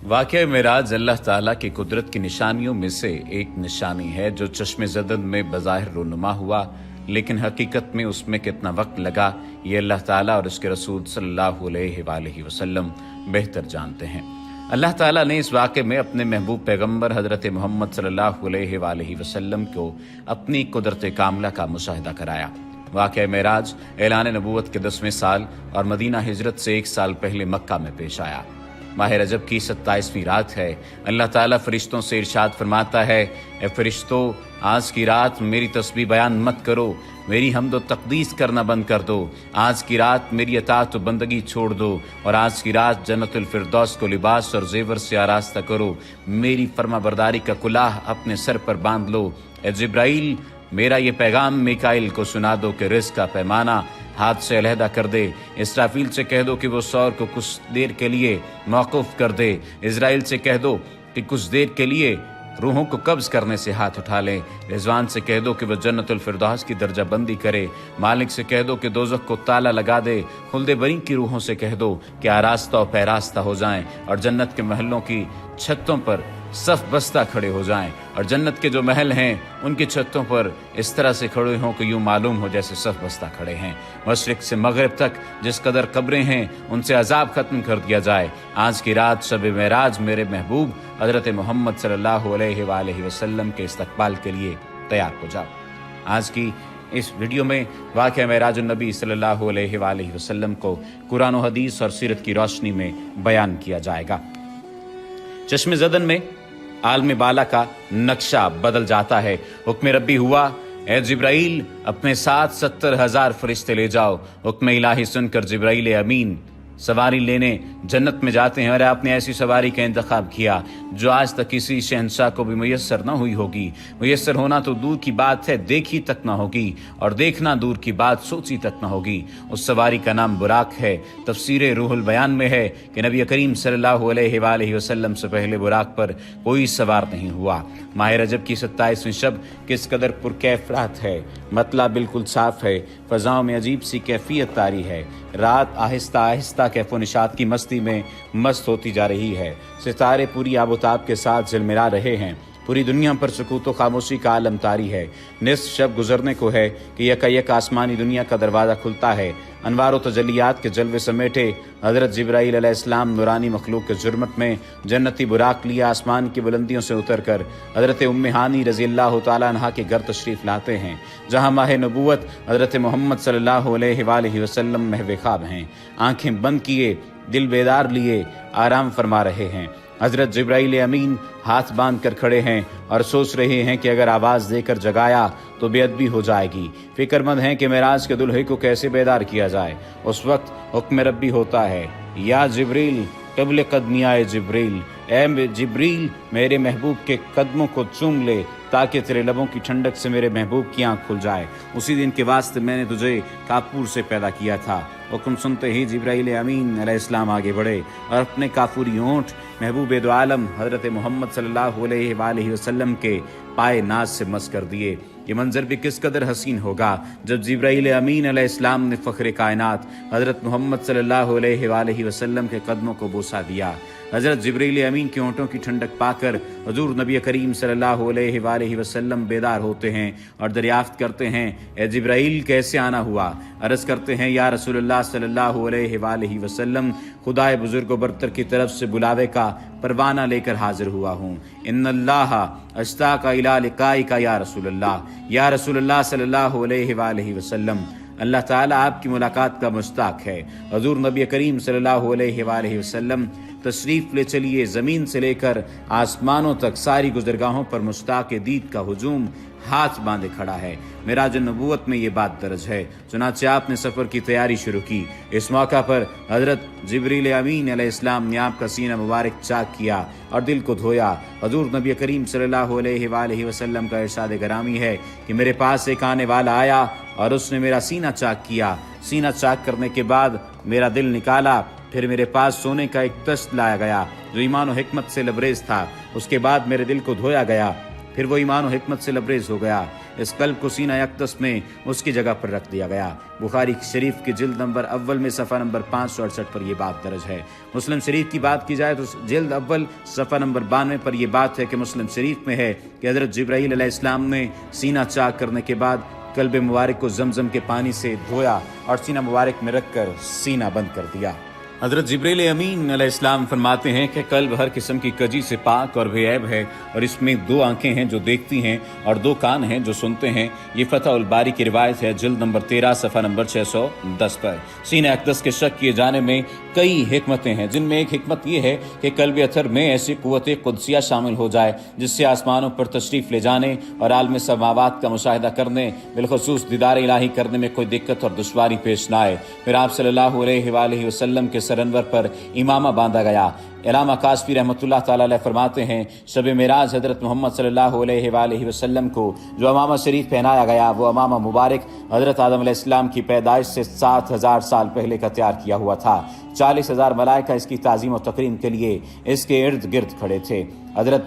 वाक़या मेराज अल्लाह ताला की कुदरत की निशानियों में से एक निशानी है जो चश्मे ज़दन में बज़ाहिर रूनुमा हुआ, लेकिन हकीकत में उसमें कितना वक्त लगा ये अल्लाह ताला और उसके रसूल सल्लल्लाहु अलैहि वसल्लम बेहतर जानते हैं। अल्लाह ताला ने इस वाक़े में अपने महबूब पैगम्बर हज़रत मोहम्मद सल्लल्लाहु अलैहि वसल्लम को अपनी कुदरत कामला का मुशाहिदा कराया। वाक़या मेराज ऐलान नबूवत के 10वें साल और मदीना हिजरत से 1 साल पहले मक्का में पेश आया। माह रजब की 27वीं रात है। अल्लाह ताला फरिश्तों से इरशाद फरमाता है, ए फरिश्तों, आज की रात मेरी तस्बीह बयान मत करो, मेरी हम्द व तक़दीस करना बंद कर दो। आज की रात मेरी अताअत व बंदगी छोड़ दो और आज की रात जन्नतुल फिरदौस को लिबास और जेवर से आरास्ता करो। मेरी फर्माबरदारी का कुलाह अपने सर पर बांध लो। ए जिब्राइल, मेरा ये पैगाम मिकाइल को सुना दो कि रिज़्क़ का पैमाना हाथ से अलहदा कर दे। इसराफील से कह दो कि वो सौर को कुछ देर के लिए मौकूफ़ कर दे। इज़राइल से कह दो कि कुछ देर के लिए रूहों को कब्ज़ करने से हाथ उठा लें। रिजवान से कह दो कि वह जन्नतुल फिरदौस की दर्जा बंदी करे। मालिक से कह दो कि दोज़ख को ताला लगा दे। खुल्दे बरी की रूहों से कह दो कि आरास्ता और पैरास्ता हो जाएं और जन्नत के महलों की छतों पर सफ बस्ता खड़े हो जाएं और जन्नत के जो महल हैं उनकी छतों पर इस तरह से खड़े हों कि यूं मालूम हो जैसे सफ बस्ता खड़े हैं। मशरिक से मगरिब तक जिस कदर कब्रें हैं उनसे अजाब खत्म कर दिया जाए। आज की रात शब मेराज मेरे महबूब हज़रत मोहम्मद सल्लल्लाहु अलैहि वसल्लम के इस्तकबाल के लिए तैयार हो जाओ। आज की इस वीडियो में वाक़या मेराजुन नबी सल्लल्लाहु अलैहि वसल्लम को कुरान और हदीस और सीरत की रोशनी में बयान किया जाएगा। चश्मे ज़दन में आलम बाला का नक्शा बदल जाता है। हुक्म रब्बी हुआ, ए जिब्राइल, अपने साथ 70,000 फरिश्ते ले जाओ। हुक्म इलाही सुनकर जिब्राइल अमीन सवारी लेने जन्नत में जाते हैं और आपने ऐसी सवारी का इंतखाब किया जो आज तक किसी शहंशाह को भी मुयस्सर न हुई होगी। मुयस्सर होना तो दूर की बात है, देखी तक न होगी, और देखना दूर की बात, सोची तक न होगी। उस सवारी का नाम बुराक है। तफसीर रूहुल बयान में है कि नबी करीम सल्लल्लाहु अलैहि वसल्लम से पहले बुराक पर कोई सवार नहीं हुआ। माह रजब की 27वीं शब किस कदर पुरकैफ रात है। मतला बिल्कुल साफ है, फ़ज़ाओं में अजीब सी कैफियत तारी है। रात आहिस्ता आहिस्ता कैफ़ो निशात की मस्ती में मस्त होती जा रही है। सितारे पूरी आबोताब के साथ झिलमिला रहे हैं। पूरी दुनिया पर सुकूत व खामोशी का आलम तारी है। निस्फ शब गुजरने को है कि यकायक आसमानी दुनिया का दरवाज़ा खुलता है। अनवार व तजलियात के जलवे समेटे हज़रत जिब्राईल अलैहिस्सलाम नूरानी मखलूक के जुर्मत में जन्नती बुराक लिया आसमान की बुलंदियों से उतर कर हज़रत उम्मे हानी रज़ियल्लाहु तआला अन्हा के घर तशरीफ़ लाते हैं, जहाँ माह नबूवत हज़रत मोहम्मद सल्लल्लाहु अलैहि वसल्लम महव ख्वाब हैं। आँखें बंद किए, दिल बेदार लिए आराम फरमा रहे हैं। हज़रत जिब्राईल अमीन हाथ बांध कर खड़े हैं और सोच रहे हैं कि अगर आवाज़ देकर जगाया तो बेअदबी हो जाएगी। फिक्रमंद हैं कि मेराज के दुल्हे को कैसे बेदार किया जाए। उस वक्त हुक्म रब्बी होता है, या जिब्रील क़ब्ल क़दमी आए जिब्रील, ए जिब्रील, मेरे महबूब के कदमों को चूम ले ताकि तेरे लबों की ठंडक से मेरे महबूब की आँख खुल जाए। उसी दिन के वास्ते मैंने तुझे काफूर से पैदा किया था। हुक्म सुनते ही जिब्राईल अमीन अलैहिस्सलाम आगे बढ़े और अपने काफूरी होंठ महबूब दो आलम हज़रत मोहम्मद सल्लल्लाहु अलैहि वसल्लम के पाए नाज से मस कर दिए। ये मंजर भी किस कदर हसीन होगा जब जिब्राईल अमीन अलैहिस्सलाम ने फ़ख्र कायनात हज़रत मोहम्मद सल्लल्लाहु अलैहि वसल्लम के कदमों को बोसा दिया। हज़रत जिब्राईल अमीन के होंठों की ठंडक पाकर हुज़ूर नबी करीम सल्लल्लाहु अलैहि वसल्लम बेदार होते हैं और दरियाफ्त करते हैं, ए जिब्राईल, कैसे आना हुआ? अर्ज़ करते हैं, या रसूलुल्लाह सल्लल्लाहु अलैहि वसल्लम, खुदाए बुजुर्ग व बरतर की तरफ से बुलावे का परवाना लेकर हाजिर हुआ हूँ। इन्नल्लाह अश्ताका इला लिकाइका या रसूलुल्लाह सल्लल्लाहु अलैहि वसल्लम, अल्लाह ताला आपकी मुलाकात का मुश्ताक है। हुज़ूर नबी करीम सल्लल्लाहु अलैहि वसल्लम तशरीफ़ ले चलिए। ज़मीन से लेकर आसमानों तक सारी गुज़रगाहों पर मुश्ताक दीद का हुजूम हाथ बांधे खड़ा है। मेराज नबूवत में ये बात दर्ज है। चुनांचे आपने सफ़र की तैयारी शुरू की। इस मौका पर हज़रत जिब्रील अमीन अलैहिस्सलाम ने आपका सीना मुबारक चाक किया और दिल को धोया। हुज़ूर नबी करीम सल्लल्लाहु अलैहि वसल्लम का इरशाद गरामी है कि मेरे पास एक आने वाला आया और उसने मेरा सीना चाक किया। सीना चाक करने के बाद मेरा दिल निकाला। फिर मेरे पास सोने का एक तश्त लाया गया जो ईमान और हिकमत से लबरेज था। उसके बाद मेरे दिल को धोया गया, फिर वो ईमान और हिकमत से लबरेज हो गया। इस कल्ब को सीना अक़दस में उसकी जगह पर रख दिया गया। बुखारी शरीफ की जिल्द नंबर अव्वल में सफ़ा नंबर 568 पर यह बात दर्ज है। मुस्लिम शरीफ की बात की जाए तो जिल्द अव्वल सफ़ा नंबर 92 पर यह बात है कि मुस्लिम शरीफ में है कि हज़रत जिब्राईल अलैहिस्सलाम ने सीना चाक करने के बाद कल्ब मुबारक को जमजम के पानी से धोया और सीना मुबारक में रखकर सीना बंद कर दिया। हज़रत जिब्रील अमीन अलैहिस्सलाम फरमाते हैं कि कल्ब हर किस्म की कजी से पाक और बेऐब है और इसमें 2 आंखें हैं जो देखती हैं और 2 कान हैं जो सुनते हैं। ये फतहुल बारी की रिवायत है जिल्द नंबर 13 सफ़ा नंबर 610 पर। सीने अक़दस के शक किए जाने में कई हिकमतें हैं, जिनमें एक हिकमत ये है कि कल्ब अथर में ऐसी क़ुव्वत क़ुदसिया शामिल हो जाए जिससे आसमानों पर तशरीफ़ ले जाने और आलम समावात का मुशाहिदा करने, बिलखुसूस दीदार इलाही करने में कोई दिक्कत और दुश्वारी पेश न आए। फिर आप सल्लल्लाहु अलैहि वसल्लम के सरअनवर पर इमामा बांधा गया। इलामा काशफी रहमतुल्लाह ताला अलैह फरमाते हैं, शब मेराज हज़रत मोहम्मद सल्लल्लाहु अलैहि वसल्लम को जो अमामा शरीफ पहनाया गया वो अमामा मुबारक हज़रत आदम अलैहिस्सलाम की पैदाइश से 7000 साल पहले का तैयार किया हुआ था। 40,000 मलाइका इसकी ताज़ीम और तकरीम के लिए इसके इर्द गिर्द खड़े थे। हज़रत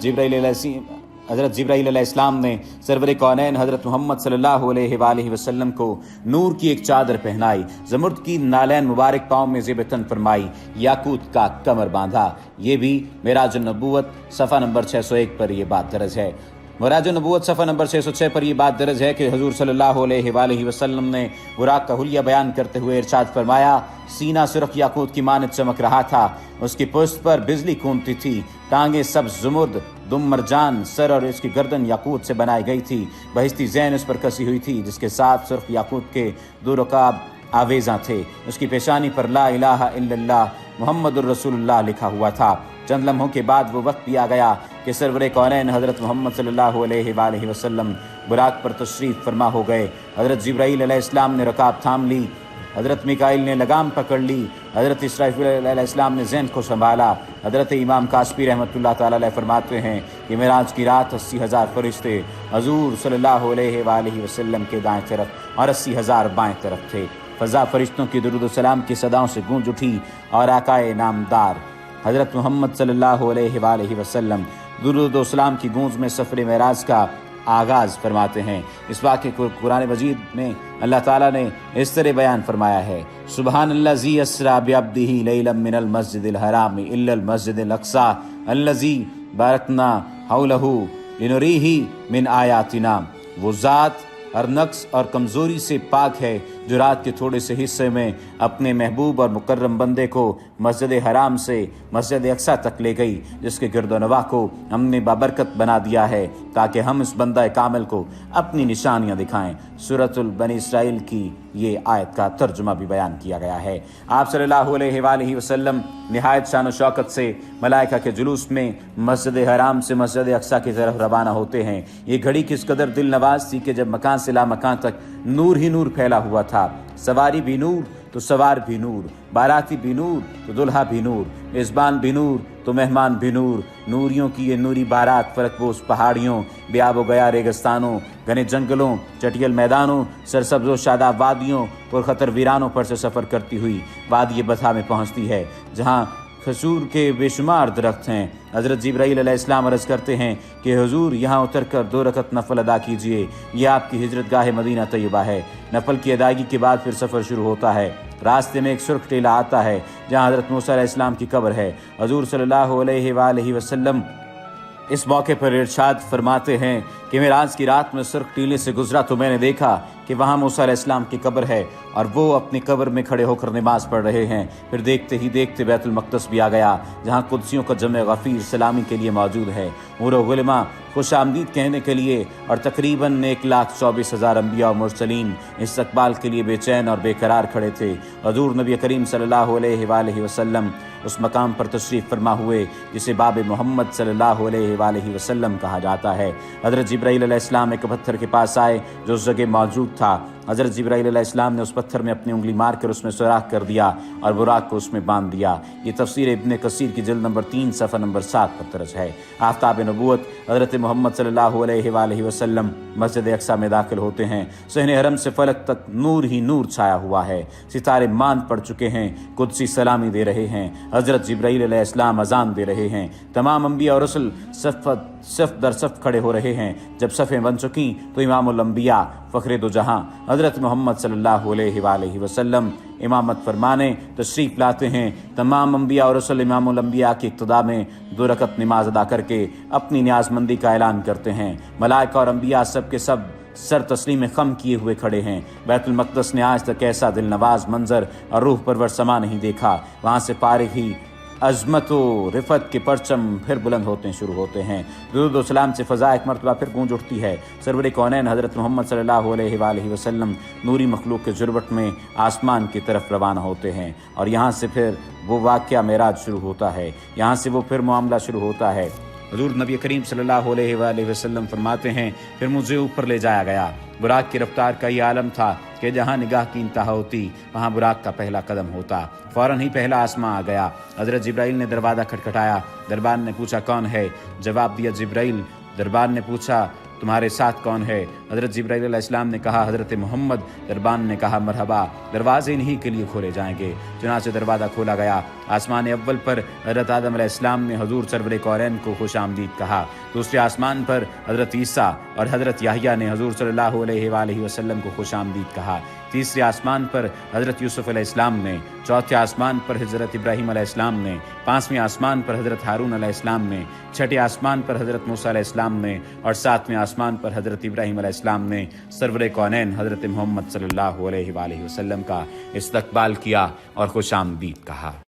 जिब्राईल अलैहिस्सलाम ने सरवर कौनैन हज़रत मोहम्मद सल्लल्लाहु अलैहि वसल्लम को नूर की एक चादर पहनाई, ज़मुर्द की नालैन मुबारक पाँव में ज़ेब-ए-तन फरमाई, याकूत का कमर बांधा। ये भी मेराज नबूवत सफ़ा नंबर 601 पर यह बात दर्ज है। मेराज नबूवत सफ़ा नंबर 606 पर यह बात दर्ज है कि हुज़ूर सल्लल्लाहु अलैहि वसल्लम ने बुराक का हुलिया बयान करते हुए इरशाद फरमाया, सीना सुर्ख याकूत की मानद चमक रहा था, उसकी पुश्त पर बिजली कूदती थी, टांगे सब ज़ुमुर्द, दुम मरजान, सर और इसकी गर्दन याकूत से बनाई गई थी, बहिस्ती ज़ैन उस पर कसी हुई थी जिसके साथ सुर्ख याकूत के 2 रकाब आवेज़ा थे। उसकी पेशानी पर ला इलाहा इल्लल्लाह मुहम्मदुर रसूलुल्लाह लिखा हुआ था। चंद लम्हों के बाद वो वक्त भी आ गया कि सरवर कौनैन हज़रत मोहम्मद सल्लल्लाहु अलैहि वसल्लम बुराक पर तशरीफ़ फरमा हो गए। हज़रत जिब्राईल अलैहिस्सलाम ने रकाब थाम ली, हज़रत मिकाईल ने लगाम पकड़ ली, हज़रत इसराफील अलैहिस्सलाम ने ज़ैन को संभाला। हज़रत इमाम काशफी रहमतुल्लाह ताला अलैह फरमाते हैं कि मेराज की रात 80,000 फरिश्ते हज़ूर सल्लल्लाहु अलैहि वसल्लम के दाएं तरफ और 80,000 बाएं तरफ थे। फ़ज़ा फरिश्तों की दुरूद व सलाम की सदाओं से गूंज उठी और आकाए नामदार हज़रत मोहम्मद सल्लल्लाहु अलैहि वसल्लम दुरूद व सलाम की गूंज में सफ़र मेराज का आगाज़ फरमाते हैं। इस वाक़े को कुरान मजीद में अल्लाह ताला ने इस तरह बयान फरमाया है, सुबहानल्लज़ी अस्रा बिअब्दिही लैलन मिनल मस्जिदिल हराम इल्लल मस्जिदिल अक़सा अल्लज़ी बारकना हौलहू लिनुरीही मिन आयातिना। वो ज़ात हर नक्स और कमज़ोरी से पाक है जो रात के थोड़े से हिस्से में अपने महबूब और मुकर्रम बंदे को मस्जिद हराम से मस्जिद अक़सा तक ले गई, जिसके गिरदोनवा को हमने बाबरकत बना दिया है ताकि हम इस बंदा कामिल को अपनी निशानियां दिखाएं। सूरतुल बनी इसराइल की ये आयत का तर्जुमा भी बयान किया गया है। आप सल्लल्लाहु अलैहि वसल्लम निहायत शान व शौकत से मलाइका के जुलूस में मस्जिद हराम से मस्जिद अक़सा की तरफ रवाना होते हैं। ये घड़ी किस कदर दिल नवाज थी कि जब मकान से ला मकान तक नूर ही नूर फैला हुआ था। सवारी भी नूर तो सवार भी नूर, बाराती भी नूर तो दुल्हा भी नूर, मेज़बान भी नूर तो मेहमान भी नूर। नूरियों की ये नूरी बारात फलकपोश पहाड़ियों, बेआब गया रेगिस्तानों, घने जंगलों, चटियल मैदानों, सरसब्ज़ व शादाब वादियों, पुरखतर वीरानों पर से सफ़र करती हुई वादी बथा में पहुँचती है जहाँ खजूर के बेशुमार दरख्त हैं। हज़रत जिब्राईल अलैहिस्सलाम अर्ज़ करते हैं कि हुजूर यहाँ उतर कर 2 रकत नफल अदा कीजिए, यह आपकी हिजरत गाह मदीना तैयबा है। नफल की अदायगी के बाद फिर सफ़र शुरू होता है। रास्ते में एक सुर्ख टीला आता है जहाँ हज़रत मूसा अलैहिस्सलाम की कब्र है। हुजूर सल्लल्लाहु अलैहि वसल्लम इस मौके पर इरशाद फरमाते हैं कि मेराज की रात में सुर्ख टीले से गुजरा तो मैंने देखा कि वहाँ मूसा अलैहिस्सलाम की कब्र है और वो अपनी कब्र में खड़े होकर नमाज पढ़ रहे हैं। फिर देखते ही देखते बैतुल मक़दस भी आ गया जहाँ कुदसियों का जमे गफ़ीर सलामी के लिए मौजूद है, उमर गुलमा खुश आमदीद कहने के लिए, और तकरीबन 1,24,000 अम्बिया और मुरसलीन इस्तक़बाल के लिए बेचैन और बेकरार खड़े थे। हज़ूर नबी करीम सल्लल्लाहु अलैहि वसल्लम उस मकाम पर तशरीफ़ फरमा हुए जिसे बाब मोहम्मद सल्लल्लाहु अलैहि वसल्लम कहा जाता है। हज़रत जिब्राईल अलैहिस्सलाम एक पत्थर के पास आए जो उस जगह मौजूद था। हज़रत जिब्राईल अलैहिस्सलाम ने उस पत्थर में अपनी उंगली मार कर उसमें सुराख कर दिया और बुराक को उसमें बांध दिया। ये तफसीर इब्न कसीर की जिल्द नंबर 3 सफ़ा नंबर 7 पर दर्ज है। आफ्ताब नबूवत हज़रत मोहम्मद सल्लल्लाहु अलैहि वसल्लम मस्जिद अक्सा में दाखिल होते हैं। सहने हरम से फलक तक नूर ही नूर छाया हुआ है। सितारे मांद पड़ चुके हैं। कुदसी सलामी दे रहे हैं। हज़रत जिब्राईल अलैहिस्सलाम अजान दे रहे हैं। तमाम अंबिया और रसूल सफ़ दर सफ़ खड़े हो रहे हैं। जब सफ़ें बन चुकी तो इमामुल अंबिया फ़ख्रे दो जहां हज़रत मोहम्मद सल्लल्लाहु अलैहि वसल्लम इमामत फरमाने तशरीफ़ लाते हैं। तमाम अंबिया और रसूल इमामुल अंबिया की इक़्तिदा में 2 रकत नमाज अदा करके अपनी न्याज़मंदी का ऐलान करते हैं। मलाइका और अंबिया सब के सब सर तस्लीम खम किए हुए खड़े हैं। बैतुल मक़दस ने आज तक ऐसा दिल नवाज मंजर और रूह परवर समा नहीं देखा। वहाँ से पारिग ही अज़मत व रिफ़त के परचम फिर बुलंद होते शुरू होते हैं। दुरूद व सलाम से फ़ज़ा एक मरतबा फिर गूंज उठती है। सरवर कौनैन हज़रत मोहम्मद सल्लल्लाहु अलैहि वसल्लम नूरी मखलूक के जुर्बट में आसमान की तरफ रवाना होते हैं और यहाँ से फिर वो वाक़या मेराज शुरू होता है। यहाँ से वो फिर मामला शुरू होता है। हुज़ूर नबी करीम सल्लल्लाहु अलैहि वसल्लम फरमाते हैं, फिर मुझे ऊपर ले जाया गया। बुराक की रफ्तार का ये आलम था कि जहाँ निगाह की इंतहा होती वहाँ बुराक का पहला कदम होता। फ़ौरन ही पहला आसमां आ गया। हज़रत जिब्राईल ने दरवाज़ा खटखटाया। दरबार ने पूछा कौन है? जवाब दिया जिब्राईल। दरबार ने पूछा तुम्हारे साथ कौन है? हज़रत जिब्राईल अलैहिस्सलाम ने कहा हज़रत मोहम्मद। दरबार ने कहा मरहबा, दरवाजे इन्हीं के लिए खोले जाएंगे। चुनांचे दरवाज़ा खोला गया। आसमान अव्वल पर हज़रत आदम अलैहिस्सलाम ने हज़ूर सरवर कौनैन को खुश आमदीद कहा। दूसरे आसमान पर हज़रत ईसा और हज़रत याहिया ने हज़ूर सल्लल्लाहु अलैहि वसल्लम को खुश आमदीद कहा। तीसरे आसमान पर हज़रत यूसुफ़ अलैहिस्सलाम ने। चौथे आसमान पर हज़रत इब्राहीम अलैहिस्सलाम ने। पाँचवें आसमान पर हज़रत हारून अलैहिस्सलाम ने। छठे आसमान पर हज़रत मूसा अलैहिस्सलाम ने और सातवें आसमान पर हज़रत इब्राहीम अलैहिस्सलाम ने सरवर कौनैन हज़रत मोहम्मद सल्लल्लाहु अलैहि वसल्लम का इस्तकबाल किया और खुश आमदीद कहा।